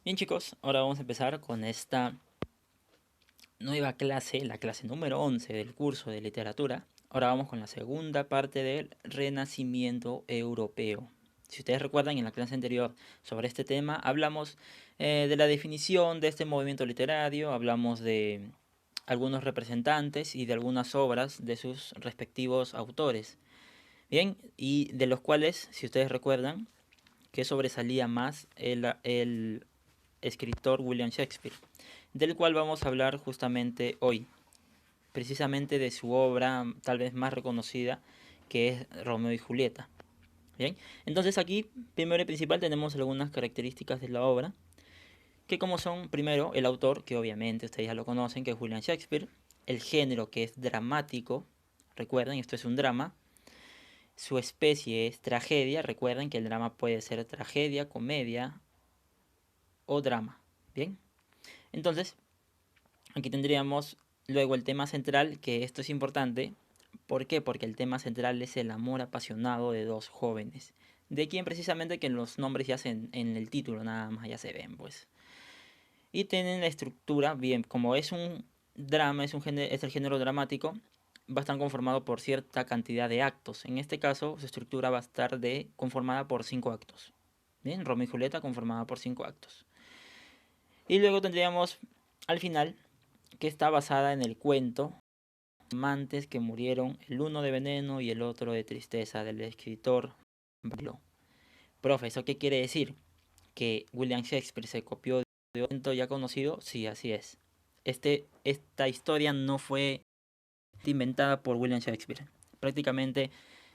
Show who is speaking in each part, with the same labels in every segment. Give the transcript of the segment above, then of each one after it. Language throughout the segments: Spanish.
Speaker 1: Bien chicos, ahora vamos a empezar con esta nueva clase, la clase número 11 del curso de literatura. Ahora vamos con la segunda parte del Renacimiento Europeo. Si ustedes recuerdan, en la clase anterior sobre este tema hablamos de la definición de este movimiento literario, hablamos de algunos representantes y de algunas obras de sus respectivos autores. Bien, y de los cuales, si ustedes recuerdan, que sobresalía más el escritor William Shakespeare, del cual vamos a hablar justamente hoy, precisamente de su obra tal vez más reconocida, que es Romeo y Julieta. Bien, entonces aquí, primero y principal, tenemos algunas características de la obra, que como son, primero, el autor, que obviamente ustedes ya lo conocen, que es William Shakespeare, el género, que es dramático, recuerden, esto es un drama, su especie es tragedia, recuerden que el drama puede ser tragedia, comedia o drama, bien. Entonces, aquí tendríamos luego el tema central, que esto es importante. ¿Por qué? Porque el tema central es el amor apasionado de dos jóvenes. De quien precisamente que los nombres ya en el título nada más ya se ven, pues. Y tienen la estructura, bien, como es un drama, es el género dramático, va a estar conformado por cierta cantidad de actos. En este caso, su estructura va a estar conformada por 5 actos. Bien, Romeo y Julieta conformada por 5 actos. Y luego tendríamos al final que está basada en el cuento amantes que murieron, el uno de veneno y el otro de tristeza, del escritor Barlow. Profe, ¿eso qué quiere decir? ¿Que William Shakespeare se copió de un cuento ya conocido? Sí, así es. Esta historia no fue inventada por William Shakespeare. Prácticamente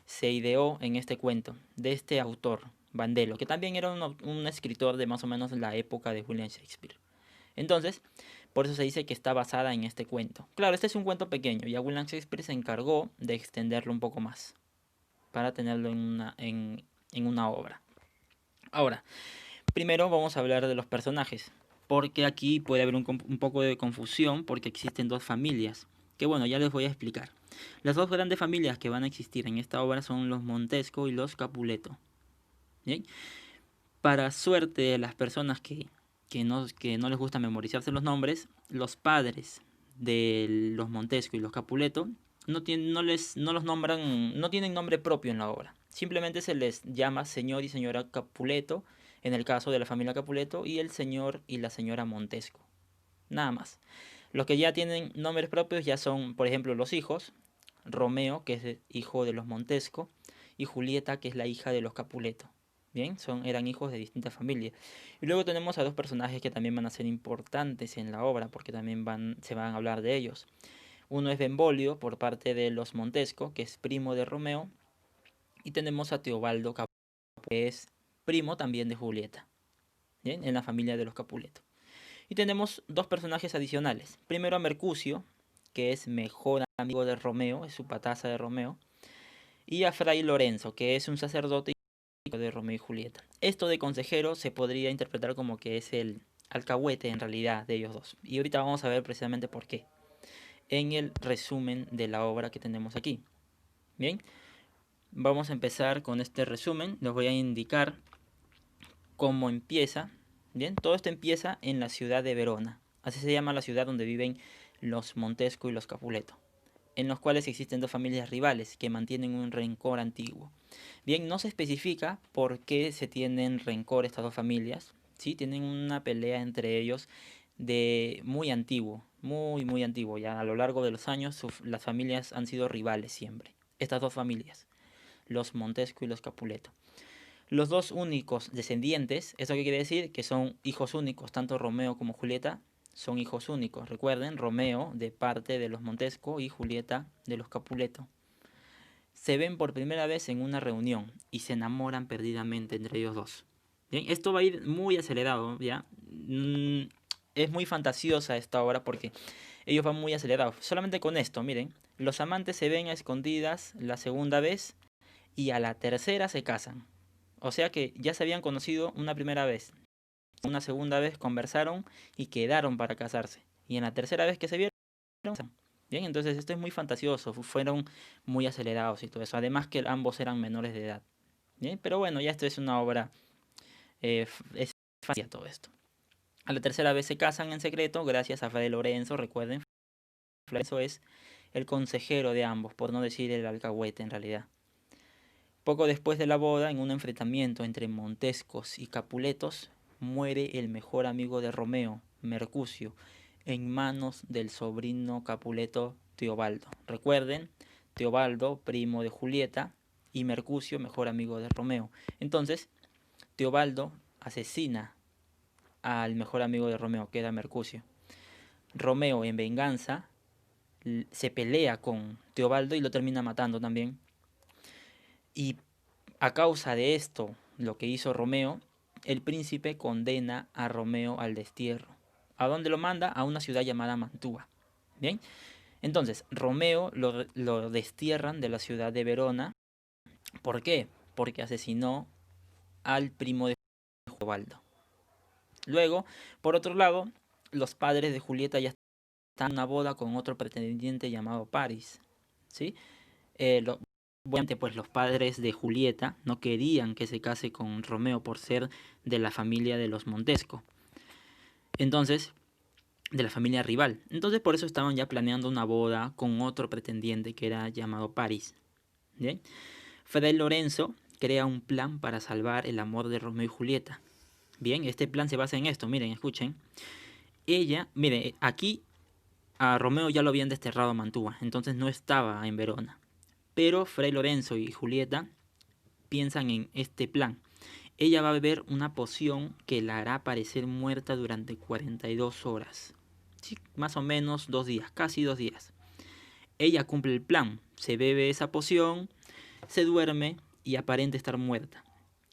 Speaker 1: se ideó en este cuento de este autor, Bandello, que también era un escritor de más o menos la época de William Shakespeare. Entonces, por eso se dice que está basada en este cuento. Claro, este es un cuento pequeño, y William Shakespeare se encargó de extenderlo un poco más para tenerlo en una obra. Ahora, primero vamos a hablar de los personajes, porque aquí puede haber un poco de confusión porque existen dos familias, que bueno, ya les voy a explicar. Las dos grandes familias que van a existir en esta obra son los Montesco y los Capuleto. ¿Bien? Para suerte de las personas que no les gusta memorizarse los nombres, los padres de los Montesco y los Capuleto no los nombran, no tienen nombre propio en la obra. Simplemente se les llama señor y señora Capuleto, en el caso de la familia Capuleto, y el señor y la señora Montesco. Nada más. Los que ya tienen nombres propios ya son, por ejemplo, los hijos. Romeo, que es el hijo de los Montesco, y Julieta, que es la hija de los Capuleto. Bien, eran hijos de distintas familias. Y luego tenemos a dos personajes que también van a ser importantes en la obra, porque también se van a hablar de ellos. Uno es Benvolio, por parte de los Montesco, que es primo de Romeo, y tenemos a Teobaldo Capuleto, que es primo también de Julieta, ¿bien? En la familia de los Capuleto. Y tenemos dos personajes adicionales. Primero a Mercucio, que es mejor amigo de Romeo, es su pataza de Romeo, y a Fray Lorenzo, que es un sacerdote de Romeo y Julieta. Esto de consejero se podría interpretar como que es el alcahuete en realidad de ellos dos. Y ahorita vamos a ver precisamente por qué. En el resumen de la obra que tenemos aquí. Bien, vamos a empezar con este resumen. Les voy a indicar cómo empieza. Bien, todo esto empieza en la ciudad de Verona. Así se llama la ciudad donde viven los Montesco y los Capuleto, en los cuales existen dos familias rivales que mantienen un rencor antiguo. Bien, no se especifica por qué se tienen rencor estas dos familias, ¿sí? Tienen una pelea entre ellos de muy antiguo, muy antiguo. Ya a lo largo de los años las familias han sido rivales siempre. Estas dos familias, los Montesco y los Capuleto. Los dos únicos descendientes, ¿eso qué quiere decir? Que son hijos únicos, tanto Romeo como Julieta son hijos únicos. Recuerden, Romeo de parte de los Montesco y Julieta de los Capuleto. Se ven por primera vez en una reunión y se enamoran perdidamente entre ellos dos. Bien, esto va a ir muy acelerado, ¿ya? Es muy fantasiosa esta obra porque ellos van muy acelerados. Solamente con esto, miren, los amantes se ven a escondidas la segunda vez y a la tercera se casan. O sea que ya se habían conocido una primera vez, una segunda vez conversaron y quedaron para casarse. Y en la tercera vez que se vieron, bien, entonces esto es muy fantasioso, fueron muy acelerados y todo eso. Además que ambos eran menores de edad. ¿Bien? Pero bueno, ya esto es una obra, es fantasía todo esto. A la tercera vez se casan en secreto gracias a Fray Lorenzo. Recuerden, Lorenzo es el consejero de ambos, por no decir el alcahuete en realidad. Poco después de la boda, en un enfrentamiento entre montescos y capuletos, muere el mejor amigo de Romeo, Mercucio, en manos del sobrino Capuleto Teobaldo. Recuerden, Teobaldo, primo de Julieta, y Mercucio, mejor amigo de Romeo. Entonces, Teobaldo asesina al mejor amigo de Romeo, que era Mercucio. Romeo, en venganza, se pelea con Teobaldo y lo termina matando también. Y a causa de esto, lo que hizo Romeo, el príncipe condena a Romeo al destierro. ¿A dónde lo manda? A una ciudad llamada Mantua. Bien, entonces Romeo lo destierran de la ciudad de Verona. ¿Por qué? Porque asesinó al primo de Teobaldo. Luego, por otro lado, los padres de Julieta ya están en una boda con otro pretendiente llamado Paris. ¿Sí? Obviamente, pues los padres de Julieta no querían que se case con Romeo por ser de la familia de los Montesco. Entonces, de la familia rival. Entonces, por eso estaban ya planeando una boda con otro pretendiente que era llamado Paris. ¿Bien? Fray Lorenzo crea un plan para salvar el amor de Romeo y Julieta. Bien, este plan se basa en esto. Miren, escuchen. Miren, aquí a Romeo ya lo habían desterrado a Mantua, entonces no estaba en Verona. Pero Fray Lorenzo y Julieta piensan en este plan. Ella va a beber una poción que la hará parecer muerta durante 42 horas. Sí, más o menos 2 días, casi 2 días. Ella cumple el plan, se bebe esa poción, se duerme y aparenta estar muerta.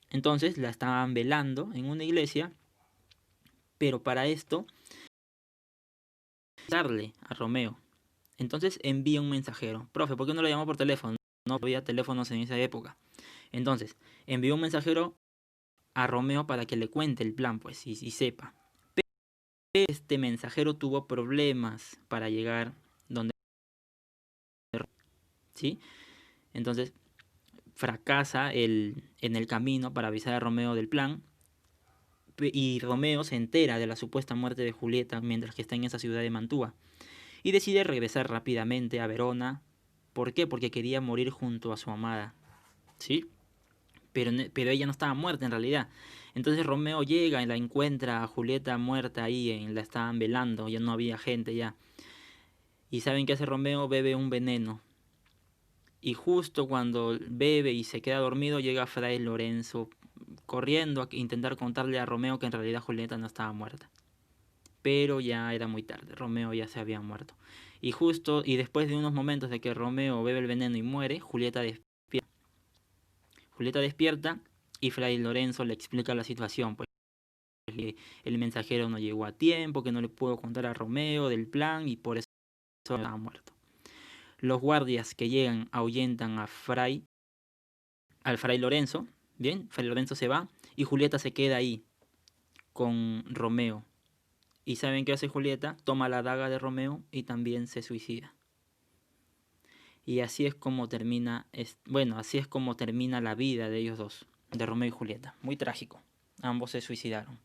Speaker 1: Entonces la estaban velando en una iglesia, pero para esto, darle a Romeo. Entonces envía un mensajero. Profe, ¿por qué no lo llamó por teléfono? No había teléfonos en esa época. Entonces, envió un mensajero a Romeo para que le cuente el plan, pues, y sepa. Pero este mensajero tuvo problemas para llegar donde, ¿sí? Entonces, fracasa en el camino para avisar a Romeo del plan. Y Romeo se entera de la supuesta muerte de Julieta mientras que está en esa ciudad de Mantua. Y decide regresar rápidamente a Verona. ¿Por qué? Porque quería morir junto a su amada. ¿Sí? Pero ella no estaba muerta en realidad. Entonces Romeo llega y la encuentra a Julieta muerta ahí, la estaban velando, ya no había gente ya. ¿Y saben qué hace Romeo? Bebe un veneno. Y justo cuando bebe y se queda dormido, llega Fray Lorenzo corriendo a intentar contarle a Romeo que en realidad Julieta no estaba muerta. Pero ya era muy tarde, Romeo ya se había muerto. Y después de unos momentos de que Romeo bebe el veneno y muere, Julieta despierta. Julieta despierta y Fray Lorenzo le explica la situación, pues el mensajero no llegó a tiempo, que no le pudo contar a Romeo del plan y por eso estaba muerto. Los guardias que llegan ahuyentan al Fray Lorenzo, bien, Fray Lorenzo se va y Julieta se queda ahí con Romeo. ¿Y saben qué hace Julieta? Toma la daga de Romeo y también se suicida. Y así es como termina, así es como termina la vida de ellos dos, de Romeo y Julieta. Muy trágico. Ambos se suicidaron.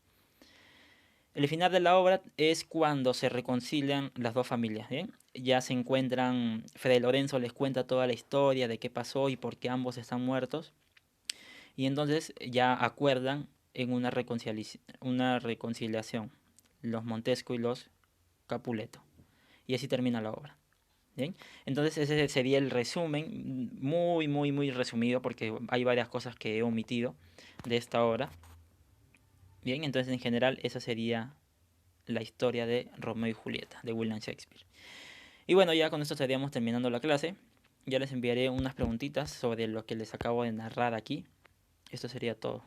Speaker 1: El final de la obra es cuando se reconcilian las dos familias, ¿bien? Ya se encuentran, Fray Lorenzo les cuenta toda la historia de qué pasó y por qué ambos están muertos. Y entonces ya acuerdan en una reconciliación, los Montesco y los Capuleto. Y así termina la obra. ¿Bien? Entonces ese sería el resumen, muy, muy, muy resumido, porque hay varias cosas que he omitido de esta obra. Bien, entonces en general esa sería la historia de Romeo y Julieta, de William Shakespeare. Y bueno, ya con esto estaríamos terminando la clase. Ya les enviaré unas preguntitas sobre lo que les acabo de narrar aquí. Esto sería todo.